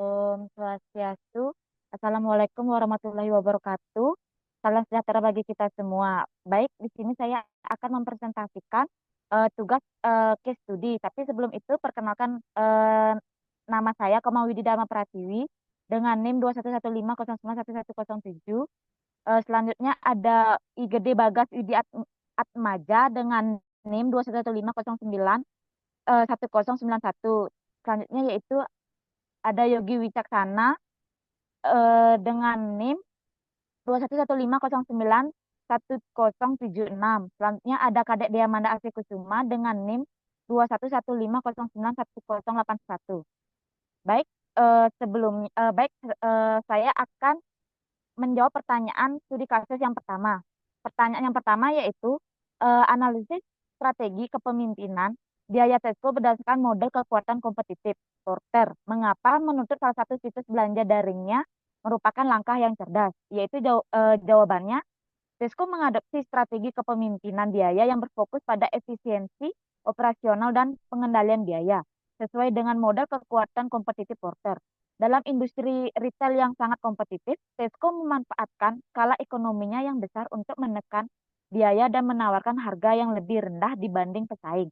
Om Swastiastu. Assalamualaikum warahmatullahi wabarakatuh. Salam sejahtera bagi kita semua. Baik, di sini saya akan mempresentasikan tugas case study. Tapi sebelum itu, perkenalkan nama saya Komawidi Dharma Pratiwi dengan NIM 2115091107. Selanjutnya ada IGD Bagas Widi Atmaja dengan NIM 2115091091. Selanjutnya yaitu ada Yogi Wicaksana dengan NIM 2115091076. Selanjutnya ada Kadek Diamanda Asri Kusuma dengan NIM 2115091081. Baik, saya akan menjawab pertanyaan studi kasus yang pertama. Pertanyaan yang pertama yaitu analisis strategi kepemimpinan biaya Tesco berdasarkan model kekuatan kompetitif Porter. Mengapa menuntut salah satu situs belanja daringnya merupakan langkah yang cerdas? Yaitu jawabannya, Tesco mengadopsi strategi kepemimpinan biaya yang berfokus pada efisiensi operasional dan pengendalian biaya, sesuai dengan model kekuatan kompetitif Porter. Dalam industri retail yang sangat kompetitif, Tesco memanfaatkan skala ekonominya yang besar untuk menekan biaya dan menawarkan harga yang lebih rendah dibanding pesaing.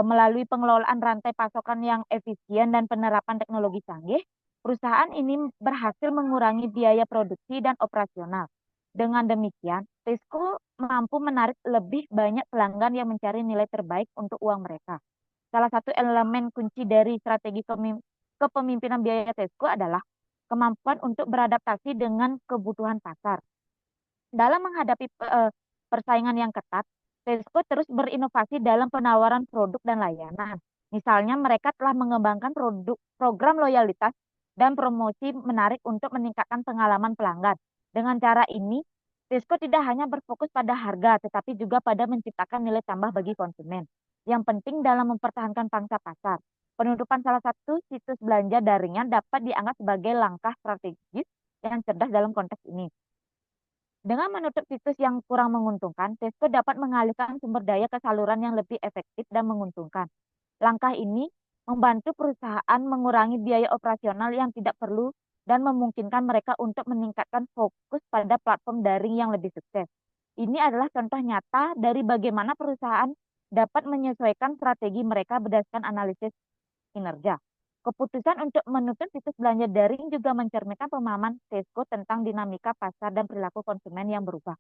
Melalui pengelolaan rantai pasokan yang efisien dan penerapan teknologi canggih, perusahaan ini berhasil mengurangi biaya produksi dan operasional. Dengan demikian, Tesco mampu menarik lebih banyak pelanggan yang mencari nilai terbaik untuk uang mereka. Salah satu elemen kunci dari strategi kepemimpinan biaya Tesco adalah kemampuan untuk beradaptasi dengan kebutuhan pasar. Dalam menghadapi persaingan yang ketat, Tesco terus berinovasi dalam penawaran produk dan layanan. Misalnya, mereka telah mengembangkan program loyalitas dan promosi menarik untuk meningkatkan pengalaman pelanggan. Dengan cara ini, Tesco tidak hanya berfokus pada harga, tetapi juga pada menciptakan nilai tambah bagi konsumen. Yang penting dalam mempertahankan pangsa pasar, penutupan salah satu situs belanja daringnya dapat dianggap sebagai langkah strategis yang cerdas dalam konteks ini. Dengan menutup situs yang kurang menguntungkan, Tesco dapat mengalihkan sumber daya ke saluran yang lebih efektif dan menguntungkan. Langkah ini membantu perusahaan mengurangi biaya operasional yang tidak perlu dan memungkinkan mereka untuk meningkatkan fokus pada platform daring yang lebih sukses. Ini adalah contoh nyata dari bagaimana perusahaan dapat menyesuaikan strategi mereka berdasarkan analisis kinerja. Keputusan untuk menutup situs belanja daring juga mencerminkan pemahaman Tesco tentang dinamika pasar dan perilaku konsumen yang berubah.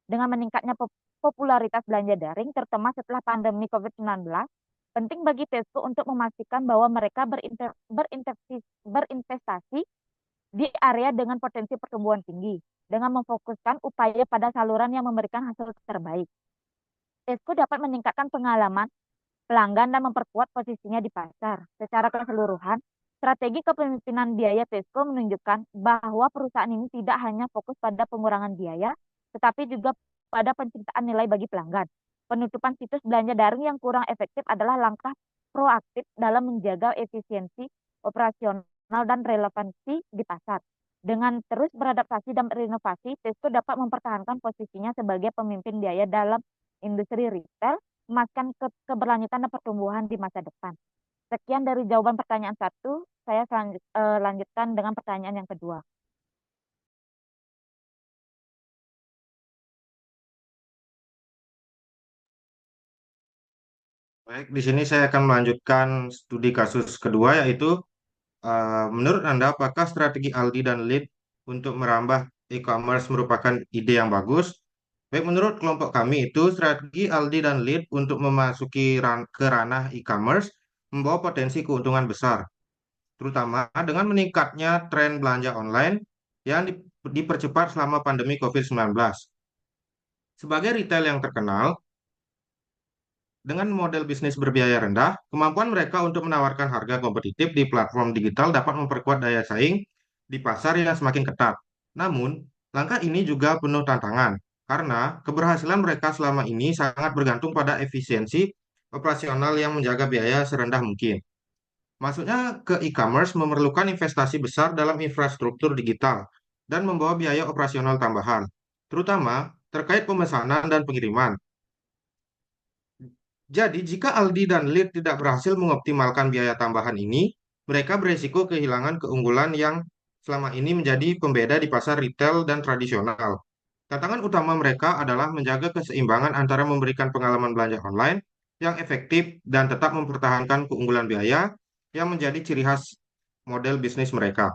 Dengan meningkatnya popularitas belanja daring, terutama setelah pandemi COVID-19, penting bagi Tesco untuk memastikan bahwa mereka berinvestasi di area dengan potensi pertumbuhan tinggi, dengan memfokuskan upaya pada saluran yang memberikan hasil terbaik. Tesco dapat meningkatkan pengalaman pelanggan dan memperkuat posisinya di pasar. Secara keseluruhan, strategi kepemimpinan biaya Tesco menunjukkan bahwa perusahaan ini tidak hanya fokus pada pengurangan biaya, tetapi juga pada penciptaan nilai bagi pelanggan. Penutupan situs belanja daring yang kurang efektif adalah langkah proaktif dalam menjaga efisiensi operasional dan relevansi di pasar. Dengan terus beradaptasi dan berinovasi, Tesco dapat mempertahankan posisinya sebagai pemimpin biaya dalam industri retail, memastikan keberlanjutan dan pertumbuhan di masa depan. Sekian dari jawaban pertanyaan satu, saya lanjutkan dengan pertanyaan yang kedua. Baik, di sini saya akan melanjutkan studi kasus kedua, yaitu menurut Anda apakah strategi Aldi dan Lead untuk merambah e-commerce merupakan ide yang bagus? Baik, menurut kelompok kami itu strategi Aldi dan Lead untuk memasuki ke ranah e-commerce membawa potensi keuntungan besar, terutama dengan meningkatnya tren belanja online yang dipercepat selama pandemi COVID-19. Sebagai retail yang terkenal, dengan model bisnis berbiaya rendah, kemampuan mereka untuk menawarkan harga kompetitif di platform digital dapat memperkuat daya saing di pasar yang semakin ketat. Namun, langkah ini juga penuh tantangan karena keberhasilan mereka selama ini sangat bergantung pada efisiensi operasional yang menjaga biaya serendah mungkin. Maksudnya ke e-commerce memerlukan investasi besar dalam infrastruktur digital dan membawa biaya operasional tambahan, terutama terkait pemesanan dan pengiriman. Jadi, jika Aldi dan Lead tidak berhasil mengoptimalkan biaya tambahan ini, mereka beresiko kehilangan keunggulan yang selama ini menjadi pembeda di pasar retail dan tradisional. Tantangan utama mereka adalah menjaga keseimbangan antara memberikan pengalaman belanja online yang efektif dan tetap mempertahankan keunggulan biaya yang menjadi ciri khas model bisnis mereka.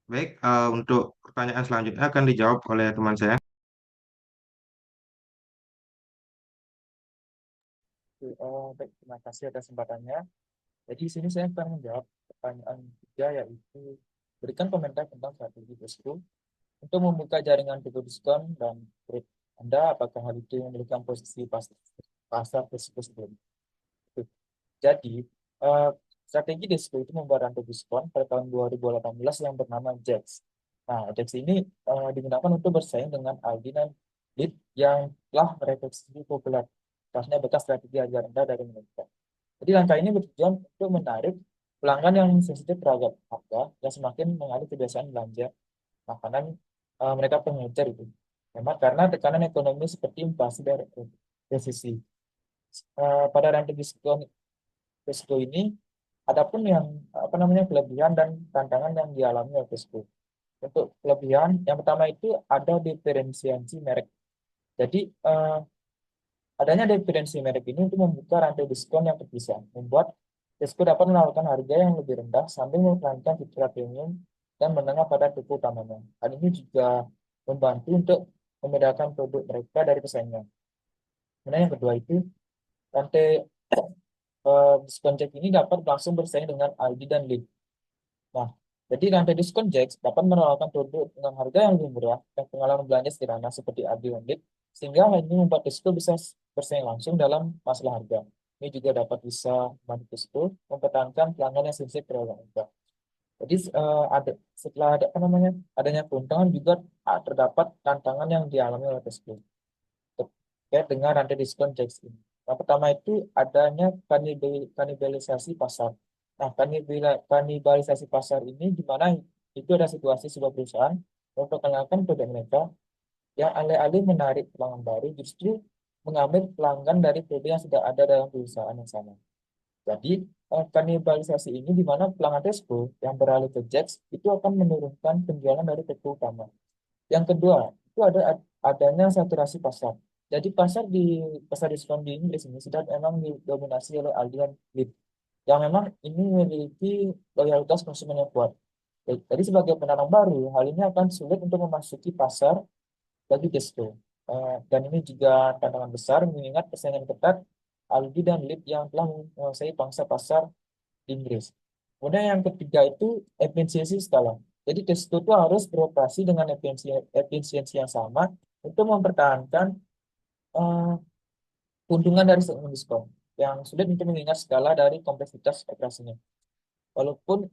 Baik, untuk pertanyaan selanjutnya akan dijawab oleh teman saya. Baik, terima kasih atas kesempatannya. Jadi di sini saya akan menjawab pertanyaan ketiga, yaitu berikan komentar tentang strategi Bosku untuk membuka jaringan toko diskon dan trade Anda. Apakah hal itu memberikan posisi pasar risiko sebelumnya? Jadi, eh, strategi Desco itu membuat rantai diskon pada tahun 2018 yang bernama JAX. Nah, JAX ini digunakan untuk bersaing dengan Aldi dan Lidl yang telah merefleksi popularitasnya bekas strategi harga rendah dari mereka. Jadi, langkah ini bertujuan untuk menarik pelanggan yang sensitif terhadap harga yang semakin mengalih kebiasaan belanja makanan mereka pengecer itu. Memang karena tekanan ekonomi seperti inflasi dan resesi. Pada rantai diskon Tesco ini, adapun yang apa namanya kelebihan dan tantangan yang dialami oleh Tesco. Untuk kelebihan, yang pertama itu ada diferensiasi merek. Jadi adanya diferensi merek ini untuk membuka rantai diskon yang terpisah, membuat Tesco dapat menawarkan harga yang lebih rendah sambil mempertahankan fitur premium dan menengah pada toko utamanya. Hal ini juga membantu untuk membedakan produk mereka dari pesaingnya. Kemudian yang kedua itu rantai diskon Jack ini dapat langsung bersaing dengan Aldi dan Lidl. Nah, jadi rantai diskon Jack dapat menawarkan produk dengan harga yang lebih murah dan pengalaman belanja sederhana seperti Aldi dan Lidl, sehingga hal ini membuat Tesco bisa bersaing langsung dalam masalah harga. Ini juga dapat bisa membantu Tesco mempertahankan pelanggan yang sensitif terhadap harga. Jadi setelah ada apa namanya adanya keuntungan juga terdapat tantangan yang dialami oleh Tesco terkait dengan rantai diskon Jax ini. Yang pertama itu adanya kanibalisasi pasar. Nah, kanibalisasi pasar ini di mana itu ada situasi sebuah perusahaan memperkenalkan produk mereka yang alih-alih menarik pelanggan baru justru mengambil pelanggan dari produk yang sudah ada dalam perusahaan yang sama. Jadi, kanibalisasi ini di mana pelanggan Tesco yang beralih ke Jax itu akan menurunkan penjualan dari toko utama. Yang kedua, itu adanya saturasi pasar. Jadi pasar diskon di Inggris ini sudah memang didominasi oleh Aldi dan Lidl, yang memang ini memiliki loyalitas konsumen yang kuat. Jadi sebagai penanam baru, hal ini akan sulit untuk memasuki pasar bagi Tesco. Dan ini juga tantangan besar mengingat persaingan ketat Aldi dan Lidl yang telah menguasai pangsa pasar di Inggris. Kemudian yang ketiga itu efisiensi skala. Jadi Tesco itu harus beroperasi dengan efisiensi yang sama untuk mempertahankan eh, keuntungan dari segmen diskon yang sulit untuk mengingat skala dari kompleksitas operasinya. Walaupun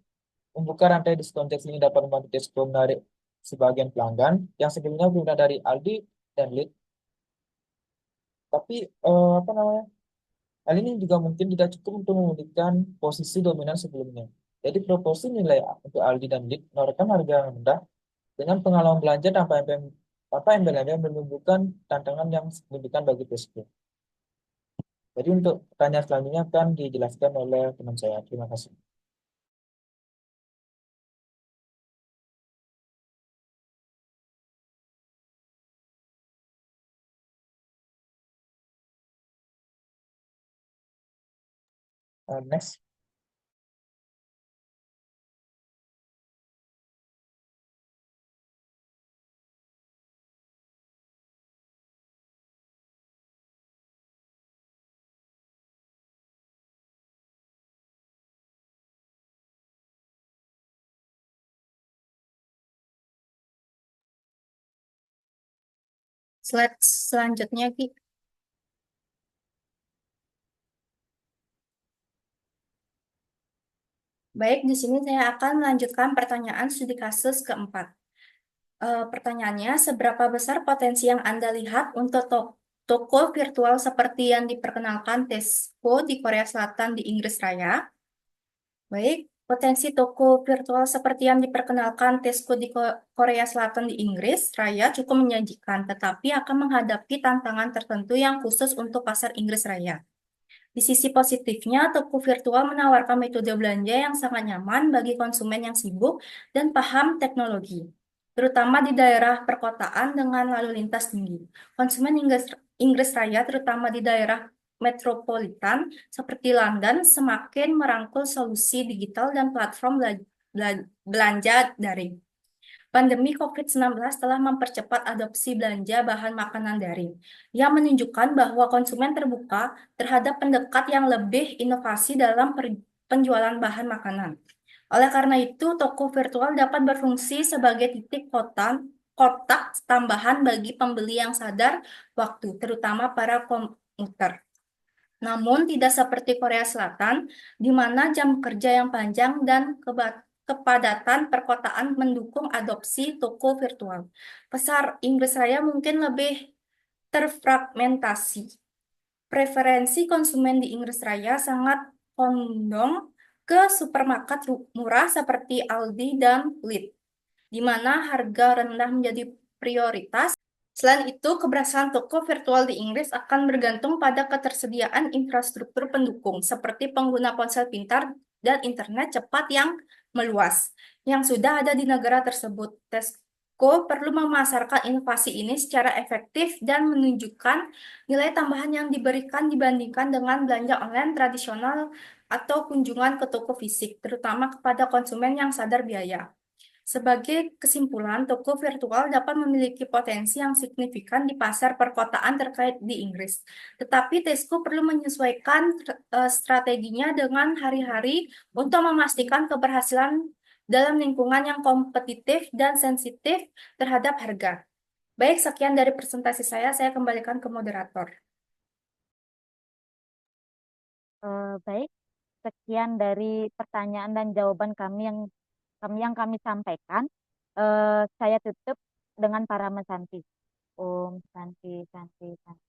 membuka rantai diskon Jax ini dapat membantu Tesco menarik sebagian pelanggan yang sebelumnya berada dari Aldi dan Lidl, tapi apa namanya? Hal ini juga mungkin tidak cukup untuk memulihkan posisi dominan sebelumnya. Jadi proporsi nilai untuk Aldi dan Lidl menawarkan harga yang rendah dengan pengalaman belanja tanpa embel-embel menunjukkan tantangan yang signifikan bagi Tesco. Jadi untuk pertanyaan selanjutnya akan dijelaskan oleh teman saya. Terima kasih. Next. Slide selanjutnya, Ki. Baik, di sini saya akan melanjutkan pertanyaan studi kasus keempat. Pertanyaannya, seberapa besar potensi yang Anda lihat untuk toko virtual seperti yang diperkenalkan Tesco di Korea Selatan di Inggris Raya? Baik, potensi toko virtual seperti yang diperkenalkan Tesco di Korea Selatan di Inggris Raya cukup menjanjikan, tetapi akan menghadapi tantangan tertentu yang khusus untuk pasar Inggris Raya. Di sisi positifnya, toko virtual menawarkan metode belanja yang sangat nyaman bagi konsumen yang sibuk dan paham teknologi, terutama di daerah perkotaan dengan lalu lintas tinggi. Konsumen Inggris Raya, terutama di daerah metropolitan seperti London, semakin merangkul solusi digital dan platform belanja daring. Pandemi COVID-19 telah mempercepat adopsi belanja bahan makanan daring, yang menunjukkan bahwa konsumen terbuka terhadap pendekat yang lebih inovasi dalam penjualan bahan makanan. Oleh karena itu, toko virtual dapat berfungsi sebagai titik kotak tambahan bagi pembeli yang sadar waktu, terutama para komuter. Namun, tidak seperti Korea Selatan, di mana jam kerja yang panjang dan kepadatan perkotaan mendukung adopsi toko virtual. Pasar Inggris Raya mungkin lebih terfragmentasi. Preferensi konsumen di Inggris Raya sangat condong ke supermarket murah seperti Aldi dan Lidl, di mana harga rendah menjadi prioritas. Selain itu, keberhasilan toko virtual di Inggris akan bergantung pada ketersediaan infrastruktur pendukung, seperti pengguna ponsel pintar dan internet cepat yang meluas, yang sudah ada di negara tersebut. Tesco perlu memasarkan inovasi ini secara efektif dan menunjukkan nilai tambahan yang diberikan dibandingkan dengan belanja online tradisional atau kunjungan ke toko fisik, terutama kepada konsumen yang sadar biaya. Sebagai kesimpulan, toko virtual dapat memiliki potensi yang signifikan di pasar perkotaan terkait di Inggris. Tetapi Tesco perlu menyesuaikan strateginya dengan hari-hari untuk memastikan keberhasilan dalam lingkungan yang kompetitif dan sensitif terhadap harga. Baik, sekian dari presentasi saya kembalikan ke moderator. Baik, sekian dari pertanyaan dan jawaban kami sampaikan. Saya tutup dengan para mesanti. Om Santi Santi Santi.